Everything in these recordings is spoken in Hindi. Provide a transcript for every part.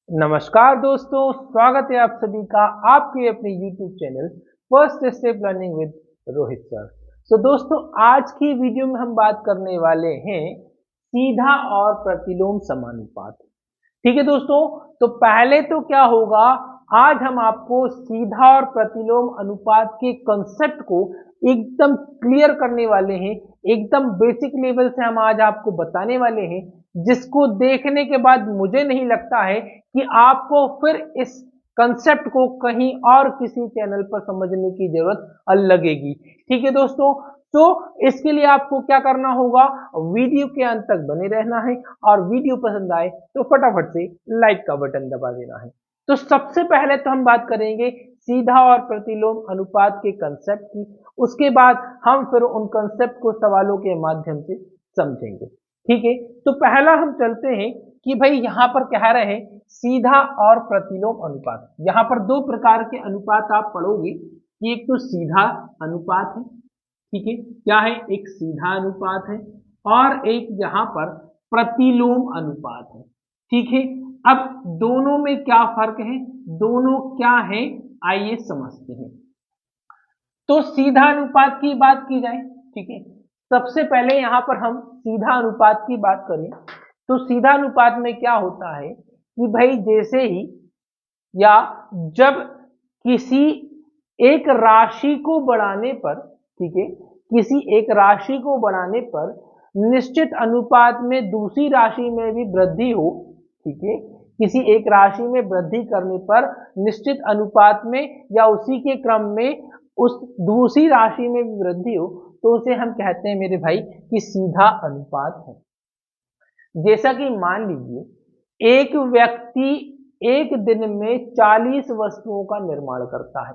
नमस्कार दोस्तों, स्वागत है आप सभी का आपके अपने YouTube channel first step learning with Rohit sir. दोस्तों, आज की वीडियो में हम बात करने वाले हैं सीधा और प्रतिलोम समानुपात। ठीक है दोस्तों, तो पहले तो क्या होगा, आज हम आपको सीधा और प्रतिलोम अनुपात के कंसेप्ट को एकदम क्लियर करने वाले हैं। एकदम बेसिक लेवल से हम आज आपको बताने वाले हैं, जिसको देखने के बाद मुझे नहीं लगता है कि आपको फिर इस कंसेप्ट को कहीं और किसी चैनल पर समझने की जरूरत लगेगी। ठीक है दोस्तों, तो इसके लिए आपको क्या करना होगा, वीडियो के अंत तक बने रहना है और वीडियो पसंद आए तो फटाफट से लाइक का बटन दबा देना है। तो सबसे पहले तो हम बात करेंगे सीधा और प्रतिलोम अनुपात के कंसेप्ट की, उसके बाद हम फिर उन कंसेप्ट को सवालों के माध्यम से समझेंगे। ठीक है, तो पहला हम चलते हैं कि भाई यहाँ पर कह रहे हैं सीधा और प्रतिलोम अनुपात। यहाँ पर दो प्रकार के अनुपात आप पढ़ोगे कि एक तो सीधा अनुपात है, ठीक है, क्या है, एक सीधा अनुपात है और एक यहाँ पर प्रतिलोम अनुपात है। ठीक है, अब दोनों में क्या फर्क है, दोनों क्या है, आइए समझते हैं। तो सीधा अनुपात की बात की जाए, ठीक है, सबसे पहले यहाँ पर हम सीधा अनुपात की बात करें तो सीधा अनुपात में क्या होता है कि भाई जैसे ही या जब किसी एक राशि को बढ़ाने पर, ठीक है, किसी एक राशि को बढ़ाने पर निश्चित अनुपात में दूसरी राशि में भी वृद्धि हो, ठीक है, किसी एक राशि में वृद्धि करने पर निश्चित अनुपात में या उसी के क्रम में उस दूसरी राशि में भी वृद्धि हो, तो उसे हम कहते हैं मेरे भाई कि सीधा अनुपात है। जैसा कि मान लीजिए एक व्यक्ति एक दिन में 40 वस्तुओं का निर्माण करता है,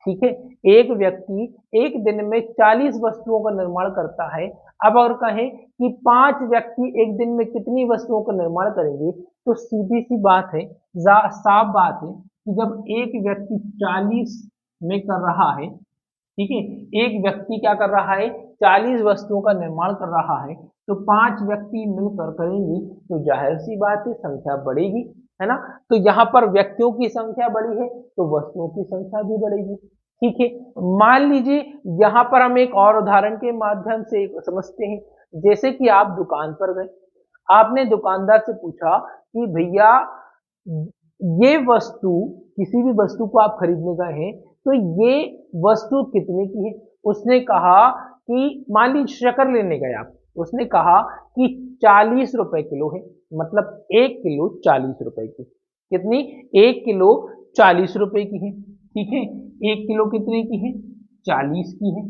ठीक है, एक व्यक्ति एक दिन में 40 वस्तुओं का निर्माण करता है। अब अगर कहें कि 5 व्यक्ति एक दिन में कितनी वस्तुओं का निर्माण करेंगे, तो सीधी सी बात है, साफ बात है कि जब एक व्यक्ति 40 में कर रहा है, ठीक है, एक व्यक्ति क्या कर रहा है, 40 वस्तुओं का निर्माण कर रहा है, तो 5 व्यक्ति मिलकर करेंगे तो जाहिर सी बात है संख्या बढ़ेगी, है ना। तो यहाँ पर व्यक्तियों की संख्या बढ़ी है तो वस्तुओं की संख्या भी बढ़ेगी। ठीक है, मान लीजिए यहाँ पर हम एक और उदाहरण के माध्यम से समझते हैं। जैसे कि आप दुकान पर गए, आपने दुकानदार से पूछा कि भैया ये वस्तु, किसी भी वस्तु को आप खरीदने गए हैं, तो ये वस्तु कितने की है। उसने कहा कि मान लीजिए शक्कर लेने गए आप, उसने कहा कि 40 रुपए किलो है, मतलब 1 किलो 40 रुपए की, कितनी, 1 किलो 40 रुपए की है। ठीक है, 1 किलो कितने की है, 40 की है।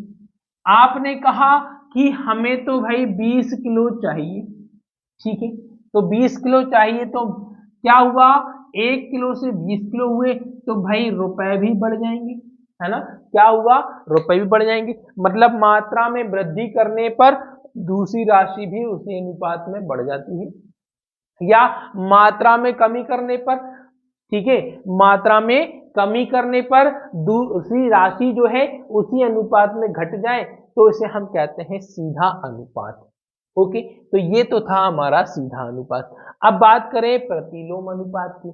आपने कहा कि हमें तो भाई 20 किलो चाहिए, ठीक है, तो 20 किलो चाहिए, तो क्या हुआ, 1 किलो से 20 किलो हुए तो भाई रुपए भी बढ़ जाएंगे, है ना, क्या हुआ, रुपए भी बढ़ जाएंगे। मतलब मात्रा में वृद्धि करने पर दूसरी राशि भी उसी अनुपात में बढ़ जाती है, या मात्रा में कमी करने पर, ठीक है, मात्रा में कमी करने पर दूसरी राशि जो है उसी अनुपात में घट जाए तो इसे हम कहते हैं सीधा अनुपात। ओके, तो ये तो था हमारा सीधा अनुपात। अब बात करें प्रतिलोम अनुपात की,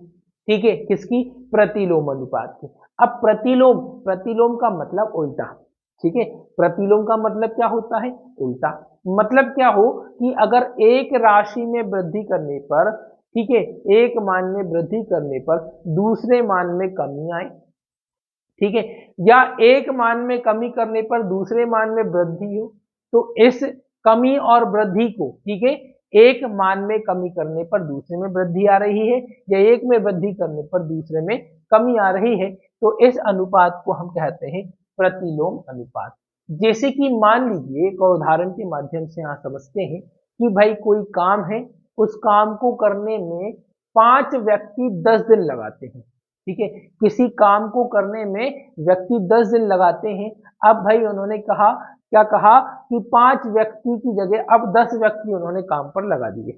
ठीक है, किसकी, प्रतिलोम अनुपात की। अब प्रतिलोम, प्रतिलोम का मतलब उल्टा, ठीक है, प्रतिलोम का मतलब क्या होता है, उल्टा। मतलब क्या हो कि अगर एक राशि में वृद्धि करने पर, ठीक है, एक मान में वृद्धि करने पर दूसरे मान में कमी आए, ठीक है, या एक मान में कमी करने पर दूसरे मान में वृद्धि हो, तो इस कमी और वृद्धि को, ठीक है, एक मान में कमी करने पर दूसरे में वृद्धि आ रही है या एक में वृद्धि करने पर दूसरे में कमी आ रही है, तो इस अनुपात को हम कहते हैं प्रतिलोम अनुपात। जैसे कि मान लीजिए एक और उदाहरण के माध्यम से यहाँ समझते हैं कि भाई कोई काम है, उस काम को करने में 5 व्यक्ति 10 दिन लगाते हैं, ठीक है, किसी काम को करने में व्यक्ति 10 दिन लगाते हैं। अब भाई उन्होंने कहा, क्या कहा कि 5 व्यक्ति की जगह अब 10 व्यक्ति उन्होंने काम पर लगा दिए,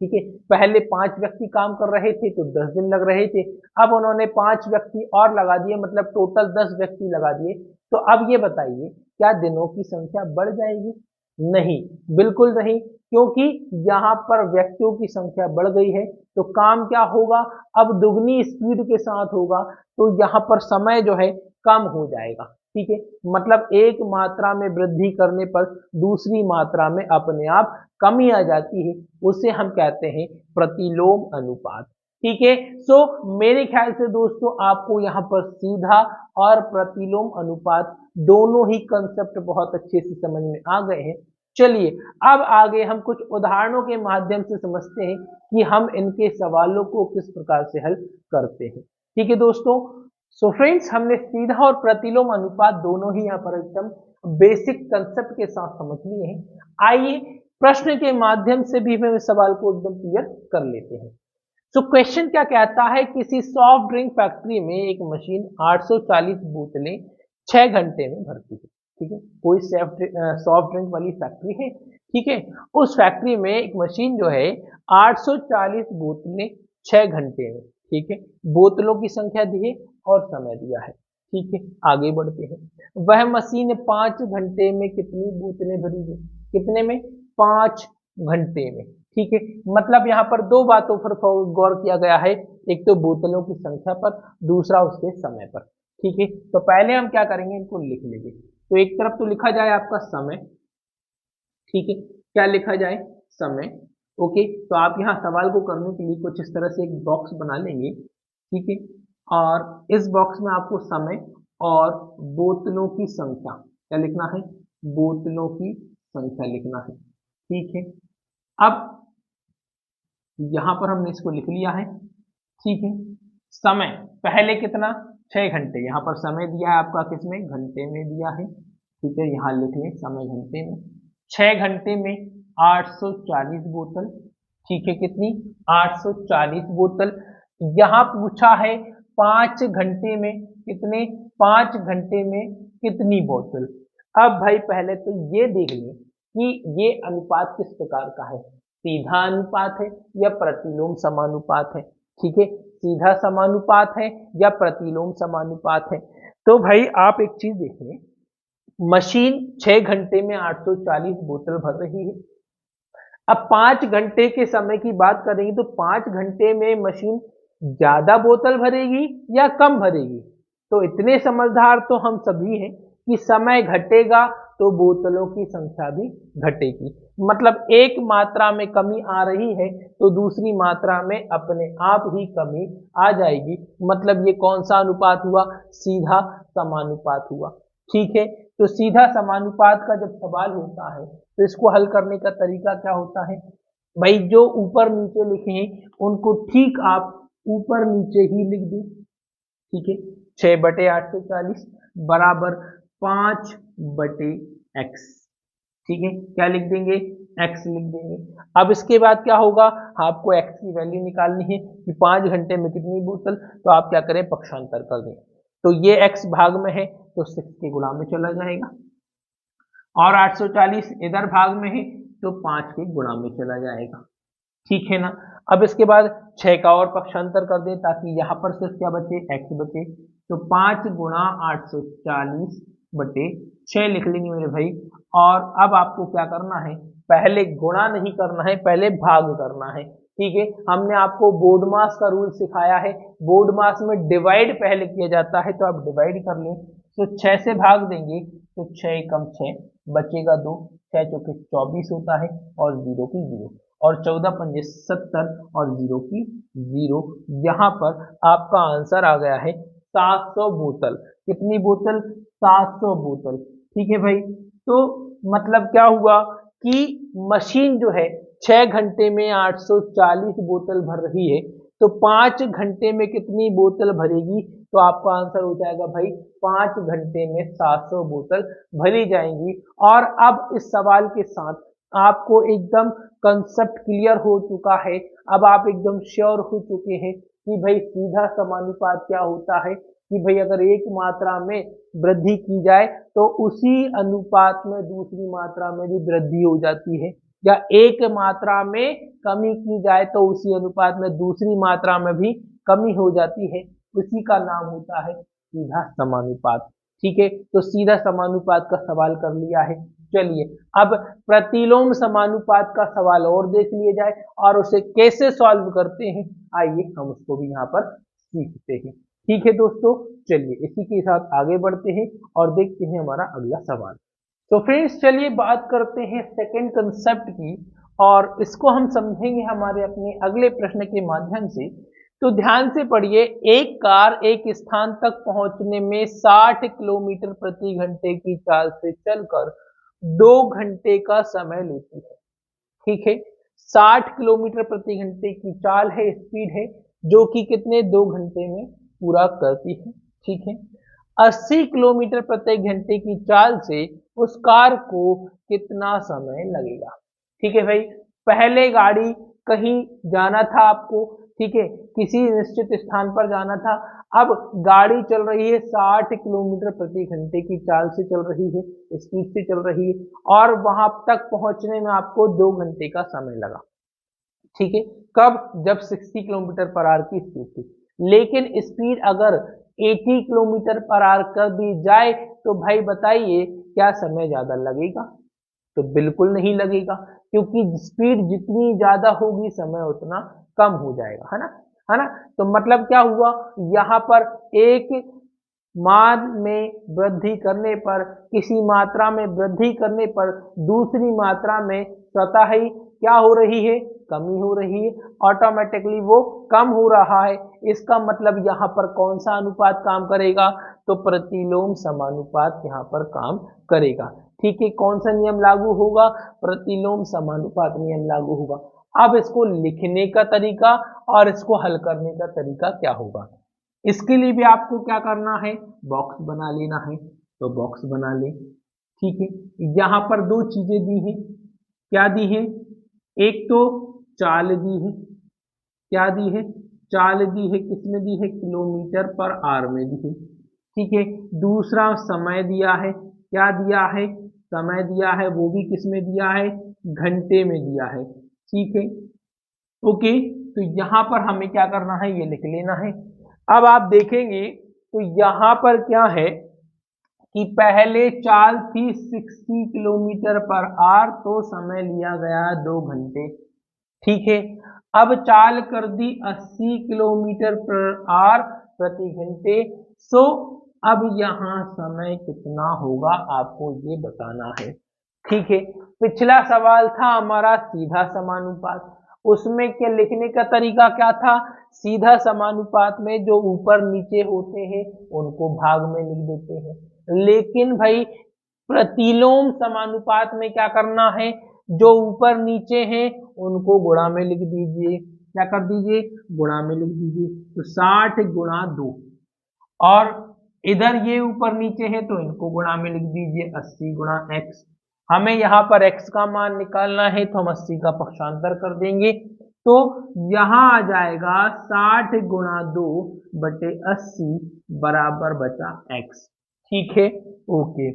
ठीक है, पहले 5 व्यक्ति काम कर रहे थे तो 10 दिन लग रहे थे, अब उन्होंने 5 व्यक्ति और लगा दिए, मतलब टोटल 10 व्यक्ति लगा दिए। तो अब ये बताइए क्या दिनों की संख्या बढ़ जाएगी, नहीं, बिल्कुल नहीं, क्योंकि यहाँ पर व्यक्तियों की संख्या बढ़ गई है, तो काम क्या होगा, अब दुगनी स्पीड के साथ होगा, तो यहाँ पर समय जो है कम हो जाएगा। ठीक है, मतलब एक मात्रा में वृद्धि करने पर दूसरी मात्रा में अपने आप कमी आ जाती है, उसे हम कहते हैं प्रतिलोम अनुपात। ठीक है, सो मेरे ख्याल से दोस्तों आपको यहाँ पर सीधा और प्रतिलोम अनुपात दोनों ही कंसेप्ट बहुत अच्छे से समझ में आ गए हैं। चलिए अब आगे हम कुछ उदाहरणों के माध्यम से समझते हैं कि हम इनके सवालों को किस प्रकार से हल करते हैं। ठीक है दोस्तों, सो फ्रेंड्स हमने सीधा और प्रतिलोम अनुपात दोनों ही यहाँ पर एकदम बेसिक कंसेप्ट के साथ समझ लिए हैं। आइए प्रश्न के माध्यम से भी हम इस सवाल को एकदम क्लियर कर लेते हैं। सो क्वेश्चन क्या कहता है, किसी सॉफ्ट ड्रिंक फैक्ट्री में एक मशीन 840 बोतलें 6 घंटे में भरती है। ठीक है, कोई सॉफ्ट ड्रिंक वाली फैक्ट्री है। ठीक है, उस फैक्ट्री में एक मशीन जो है 840 बोतलें 6 घंटे में। ठीक है, बोतलों की संख्या दी है और समय दिया है। ठीक है, आगे बढ़ते हैं। वह मशीन 5 घंटे में कितनी बोतलें भरी है, कितने में, 5 घंटे में। ठीक है, मतलब यहाँ पर दो बातों पर गौर किया गया है, एक तो बोतलों की संख्या पर, दूसरा उसके समय पर। ठीक है, तो पहले हम क्या करेंगे, इनको लिख लेंगे। तो एक तरफ तो लिखा जाए आपका समय, ठीक है, क्या लिखा जाए, समय। ओके, तो आप यहाँ सवाल को करने के लिए कुछ इस तरह से एक बॉक्स बना लेंगे। ठीक है, और इस बॉक्स में आपको समय और बोतलों की संख्या क्या लिखना है, बोतलों की संख्या लिखना है। ठीक है, अब यहां पर हमने इसको लिख लिया है। ठीक है, समय पहले कितना, 6 घंटे, यहाँ पर समय दिया है आपका किसमें, घंटे में दिया है। ठीक है, यहाँ लिख लें समय घंटे में। 6 घंटे में 840 बोतल। ठीक है, कितनी, 840 बोतल। यहाँ पूछा है 5 घंटे में कितने, 5 घंटे में कितनी बोतल। अब भाई पहले तो ये देख लें कि ये अनुपात किस प्रकार का है, सीधा अनुपात है या प्रतिलोम समानुपात है। ठीक है, सीधा समानुपात है या प्रतिलोम समानुपात है। तो भाई आप एक चीज देखिए, मशीन 6 घंटे में 840 बोतल भर रही है। अब 5 घंटे के समय की बात करेंगे तो 5 घंटे में मशीन ज्यादा बोतल भरेगी या कम भरेगी। तो इतने समझदार तो हम सभी हैं कि समय घटेगा तो बोतलों की संख्या भी घटेगी। मतलब एक मात्रा में कमी आ रही है तो दूसरी मात्रा में अपने आप ही कमी आ जाएगी। मतलब ये कौन सा अनुपात हुआ, सीधा समानुपात हुआ। ठीक है, तो सीधा समानुपात का जब सवाल होता है तो इसको हल करने का तरीका क्या होता है, भाई जो ऊपर नीचे लिखे हैं उनको ठीक आप ऊपर नीचे ही लिख दें। ठीक है, 6/840 बराबर 5/x। ठीक है, क्या लिख देंगे, x लिख देंगे। अब इसके बाद क्या होगा, आपको x की वैल्यू निकालनी है कि 5 घंटे में कितनी बोतल, तो आप क्या करें, पक्षांतर कर दें। तो ये x भाग में है तो 6 के गुणा में चला जाएगा, और 840 इधर भाग में है तो 5 के गुणा में चला जाएगा। ठीक है ना। अब इसके बाद 6 का और पक्षांतर कर दें ताकि यहाँ पर सिर्फ क्या बचे, x बचे। तो 5 गुणा 840/6 लिख लेंगे मेरे भाई। और अब आपको क्या करना है, पहले गुणा नहीं करना है, पहले भाग करना है। ठीक है, हमने आपको बोर्ड मास का रूल सिखाया है, बोर्ड मास में डिवाइड पहले किया जाता है, तो आप डिवाइड कर लें। तो 6 से भाग देंगे तो 6 एकम 6 बचेगा 2, 6 चौके 24 होता है और 0 की 0, और 14 पंजे 70 और 0 की 0। यहाँ पर आपका आंसर आ गया है 700 बोतल। कितनी बोतल, 700 बोतल। ठीक है भाई, तो मतलब क्या हुआ कि मशीन जो है 6 घंटे में 840 बोतल भर रही है, तो 5 घंटे में कितनी बोतल भरेगी, तो आपका आंसर हो जाएगा भाई 5 घंटे में 700 बोतल भरी जाएंगी। और अब इस सवाल के साथ आपको एकदम कंसेप्ट क्लियर हो चुका है, अब आप एकदम श्योर हो चुके हैं कि भाई सीधा समानुपात क्या होता है, कि भाई अगर एक मात्रा में वृद्धि की जाए तो उसी अनुपात में दूसरी मात्रा में भी वृद्धि हो जाती है, या एक मात्रा में कमी की जाए तो उसी अनुपात में दूसरी मात्रा में भी कमी हो जाती है, उसी का नाम होता है सीधा समानुपात। ठीक है, तो सीधा समानुपात का सवाल कर लिया है। चलिए अब प्रतिलोम समानुपात का सवाल और देख लिया जाए और उसे कैसे सॉल्व करते हैं, आइए हम उसको भी यहाँ पर सीखते हैं। ठीक है दोस्तों, चलिए इसी के साथ आगे बढ़ते हैं और देखते हैं हमारा अगला सवाल। तो फ्रेंड्स चलिए बात करते हैं सेकंड कंसेप्ट की और इसको हम समझेंगे हमारे अपने अगले प्रश्न के माध्यम से। तो ध्यान से पढ़िए, एक कार एक स्थान तक पहुंचने में 60 किलोमीटर प्रति घंटे की चाल से चलकर 2 घंटे का समय लेती है। ठीक है, 60 किलोमीटर प्रति घंटे की चाल है, स्पीड है, जो कि कितने 2 घंटे में पूरा करती है। ठीक है, 80 किलोमीटर प्रति घंटे की चाल से उस कार को कितना समय लगेगा। ठीक है भाई, पहले गाड़ी कहीं जाना था आपको, ठीक है, किसी निश्चित स्थान पर जाना था। अब गाड़ी चल रही है 60 किलोमीटर प्रति घंटे की चाल से चल रही है, स्पीड से चल रही है और वहां तक पहुंचने में आपको 2 घंटे का समय लगा। ठीक है, कब? जब 60 किलोमीटर पर आवर की स्पीड थी। लेकिन स्पीड अगर 80 किलोमीटर पर आवर कर दी जाए तो भाई बताइए क्या समय ज्यादा लगेगा? तो बिल्कुल नहीं लगेगा, क्योंकि स्पीड जितनी ज्यादा होगी समय उतना कम हो जाएगा, है ना, है ना। तो मतलब क्या हुआ, यहाँ पर एक मान में वृद्धि करने पर, किसी मात्रा में वृद्धि करने पर दूसरी मात्रा में स्वतः ही क्या हो रही है, कमी हो रही है, ऑटोमेटिकली वो कम हो रहा है। इसका मतलब यहाँ पर कौन सा अनुपात काम करेगा, तो प्रतिलोम समानुपात यहाँ पर काम करेगा। ठीक है, कौन सा नियम लागू होगा, प्रतिलोम समानुपात नियम लागू होगा। अब इसको लिखने का तरीका और इसको हल करने का तरीका क्या होगा, इसके लिए भी आपको क्या करना है, बॉक्स बना लेना है। तो बॉक्स बना ले। ठीक है, यहाँ पर 2 चीजें दी हैं, क्या दी है, एक तो चाल दी है, क्या दी है, चाल दी है, किसमें दी है, किलोमीटर पर आवर में दी है। ठीक है, दूसरा समय दिया है, क्या दिया है, समय दिया है, वो भी किसमें दिया है, घंटे में दिया है। ठीक है, ओके, तो यहाँ पर हमें क्या करना है, ये लिख लेना है। अब आप देखेंगे तो यहाँ पर क्या है कि पहले चाल थी 60 किलोमीटर पर आवर, तो समय लिया गया 2 घंटे। ठीक है, अब चाल कर दी 80 किलोमीटर पर आवर प्रति घंटे। सो अब यहाँ समय कितना होगा आपको ये बताना है। ठीक है, पिछला सवाल था हमारा सीधा समानुपात, उसमें क्या लिखने का तरीका क्या था, सीधा समानुपात में जो ऊपर नीचे होते हैं उनको भाग में लिख देते हैं। लेकिन भाई प्रतिलोम समानुपात में क्या करना है, जो ऊपर नीचे हैं उनको गुणा में लिख दीजिए, क्या कर दीजिए, गुणा में लिख दीजिए। तो 60 गुणा 2, और इधर ये ऊपर नीचे है तो इनको गुणा में लिख दीजिए, 80 गुणा x। हमें यहाँ पर x का मान निकालना है तो हम 80 का पक्षांतर कर देंगे, तो यहाँ आ जाएगा 60 गुणा 2 बटे 80 बराबर बचा x। ठीक है, ओके,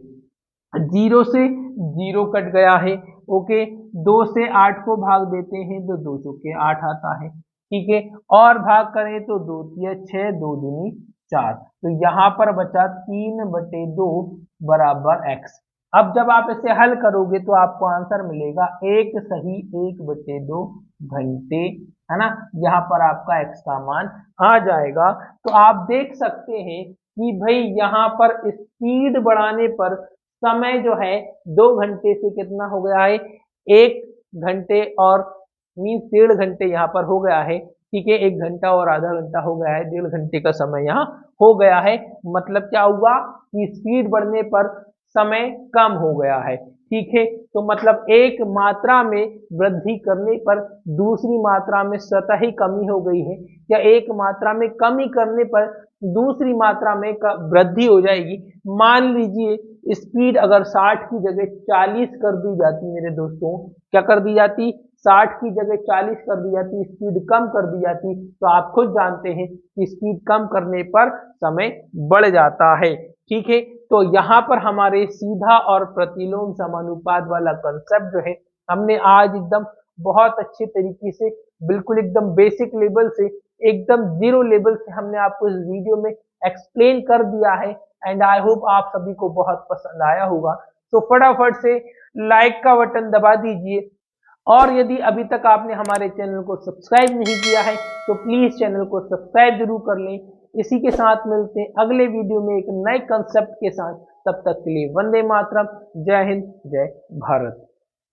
0 से 0 कट गया है। ओके, 2 से 8 को भाग देते हैं तो 2 चौके 8 आता है। ठीक है, और भाग करें तो 2 तिया 6, 2 दूनी 4, तो यहाँ पर बचा 3 बटे 2 बराबर x। अब जब आप इसे हल करोगे तो आपको आंसर मिलेगा 1 सही 1 बटे 2 घंटे, है ना। यहाँ पर आपका x का मान आ जाएगा। तो आप देख सकते हैं कि भाई यहाँ पर स्पीड बढ़ाने पर समय जो है 2 घंटे से कितना हो गया है, 1 घंटे और मीन 1.5 घंटे यहाँ पर हो गया है। ठीक है, 1 घंटा और आधा घंटा हो गया है, 1.5 घंटे का समय यहाँ हो गया है। मतलब क्या हुआ कि स्पीड बढ़ने पर समय कम हो गया है। ठीक है, तो मतलब एक मात्रा में वृद्धि करने पर दूसरी मात्रा में स्वतः ही कमी हो गई है, या एक मात्रा में कमी करने पर दूसरी मात्रा में वृद्धि हो जाएगी। मान लीजिए स्पीड अगर 60 की जगह 40 कर दी जाती मेरे दोस्तों, क्या कर दी जाती, 60 की जगह 40 कर दी जाती, स्पीड कम कर दी जाती, तो आप खुद जानते हैं कि स्पीड कम करने पर समय बढ़ जाता है। ठीक है, तो यहाँ पर हमारे सीधा और प्रतिलोम समानुपात वाला कंसेप्ट जो है हमने आज एकदम बहुत अच्छे तरीके से, बिल्कुल एकदम बेसिक लेवल से, एकदम जीरो लेवल से हमने आपको इस वीडियो में एक्सप्लेन कर दिया है। एंड आई होप आप सभी को बहुत पसंद आया होगा। तो फटाफट से लाइक का बटन दबा दीजिए। और यदि अभी तक आपने हमारे चैनल को सब्सक्राइब नहीं किया है तो प्लीज चैनल को सब्सक्राइब जरूर कर लें। इसी के साथ मिलते हैं अगले वीडियो में एक नए कंसेप्ट के साथ। तब तक के लिए वंदे मातरम, जय हिंद, जय भारत।